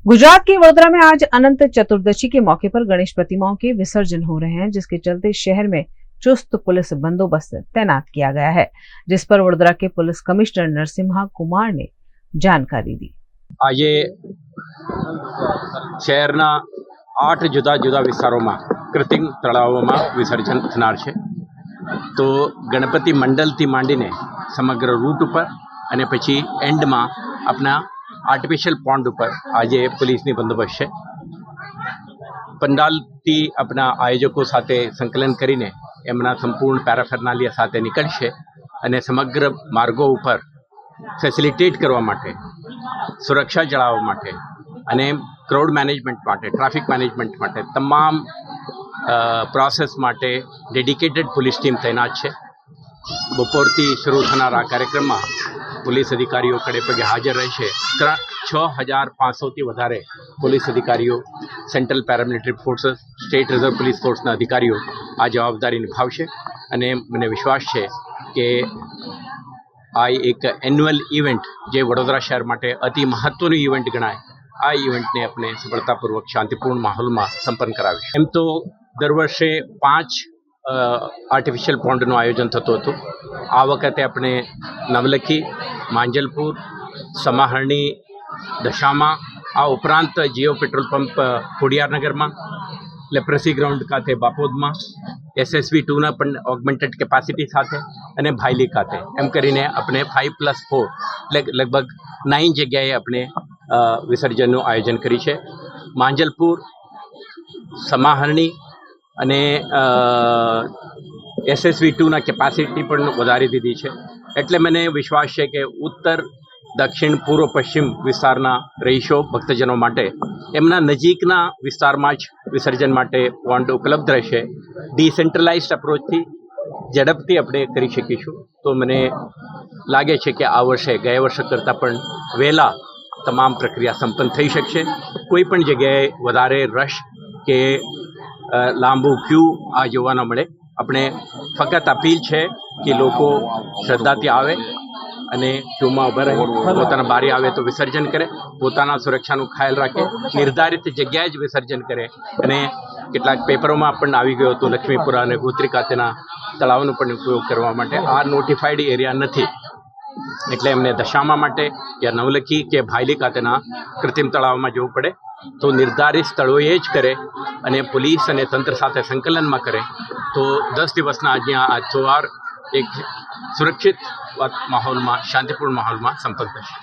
गुजरात के वडोदरा में आज अनंत चतुर्दशी के मौके पर गणेश प्रतिमाओं के विसर्जन हो रहे हैं, जिसके चलते शहर में चुस्त पुलिस बंदोबस्त तैनात किया गया है, जिस पर वडोदरा के पुलिस कमिश्नर नरसिम्हा कुमार ने जानकारी दी। આજે શહેરના 8 જુદા જુદા વિસ્તારોમાં કૃત્રિમ તળાવોમાં વિસર્જન થનાર છે। તો ગણપતિ મંડળથી માંડીને સમગ્ર રૂટ ઉપર અને પછી એન્ડમાં આપણા આર્ટિફિશિયલ પોન્ડ ઉપર આજે પોલીસની બંદોબસ્ત છે। પંડાલથી આપણા આયોજકો સાથે સંકલન કરીને એમના સંપૂર્ણ પેરાફેર્નાલિયા સાથે નીકળશે અને સમગ્ર માર્ગો ઉપર ફેસિલિટેટ કરવા માટે, સુરક્ષા જાળવવા માટે અને ક્રાઉડ મેનેજમેન્ટ માટે, ટ્રાફિક મેનેજમેન્ટ માટે તમામ પ્રોસેસ માટે ડેડિકેટેડ પોલીસ ટીમ તૈનાત છે। બપોરથી શરૂ થનાર આ કાર્યક્રમમાં પોલીસ અધિકારીઓ ખડે પગે હાજર રહેશે। 6500થી વધારે પોલીસ અધિકારીઓ, central paramilitary forces, state reserve police ફોર્સના અધિકારીઓ આ જવાબદારી નિભાવશે અને મને વિશ્વાસ છે કે આ એક એન્યુઅલ ઇવેન્ટ જે વડોદરા શહેર માટે અતિ મહત્વનું ઇવેન્ટ ગણાય, આ ઇવેન્ટને આપણે સફળતાપૂર્વક શાંતિપૂર્ણ માહોલમાં સંપન્ન કરાવીશું। એમ તો દર વર્ષે 5 આર્ટિફિશિયલ પોન્ડનું આયોજન થતું હતું। આ વખતે આપણે નવલખી, માંજલપુર, સમાહરણી, દશામાં, આ ઉપરાંત જીઓ પેટ્રોલ પંપ ખોડિયારનગરમાં, લેપ્રસી ગ્રાઉન્ડ ખાતે બાપોદમાં, SSV2ના પણ ઓગમેન્ટેડ કેપેસિટી સાથે અને ભાયલી ખાતે એમ કરીને આપણે 5+4 લગભગ 9 જગ્યાએ આપણે વિસર્જનનું આયોજન કરી છે। માંજલપુર, સમાહરણી અને SSV2ના કેપેસિટી પણ વધારી દીધી છે। એટલે મને વિશ્વાસ છે કે ઉત્તર, દક્ષિણ, પૂર્વ, પશ્ચિમ વિસ્તારના રહીશો, ભક્તજનો માટે એમના નજીકના વિસ્તારમાં જ વિસર્જન માટે પોન્ડ ઉપલબ્ધ રહેશે। ડિસેન્ટ્રલાઇઝ્ડ અપ્રોચથી ઝડપથી આપણે કરી શકીશું। તો મને લાગે છે કે આ વર્ષે ગયા વર્ષ કરતાં પણ વહેલા તમામ પ્રક્રિયા સંપન્ન થઈ શકશે। કોઈ પણ જગ્યાએ વધારે રશ કે લાંબુ ક્યુ આ જોવા ન મળે। આપણે ફક્ત અપીલ છે કે લોકો શ્રદ્ધાથી આવે અને ક્યુમાં ઊભા રહે, પોતાના બારી આવે તો વિસર્જન કરે, પોતાના સુરક્ષાનું ખ્યાલ રાખે, નિર્ધારિત જગ્યાએ જ વિસર્જન કરે। અને કેટલાક પેપરોમાં પણ આવી ગયો હતો લક્ષ્મીપુરા અને ગોત્રી ખાતેના તળાવનો પણ ઉપયોગ કરવા માટે આ નોટિફાઈડ એરિયા નથી, એટલે એમને દશામા માટે યા નવલખી કે ભાયલી ખાતેના કૃત્રિમ તળાવમાં જવું પડે તો નિર્ધારિત સ્થળોએ જ કરે અને પોલીસ અને તંત્ર સાથે સંકલનમાં કરે તો 10 દિવસના આજના આ તહેવાર એક સુરક્ષિત માહોલમાં, શાંતિપૂર્ણ માહોલમાં સંપન્ન થશે।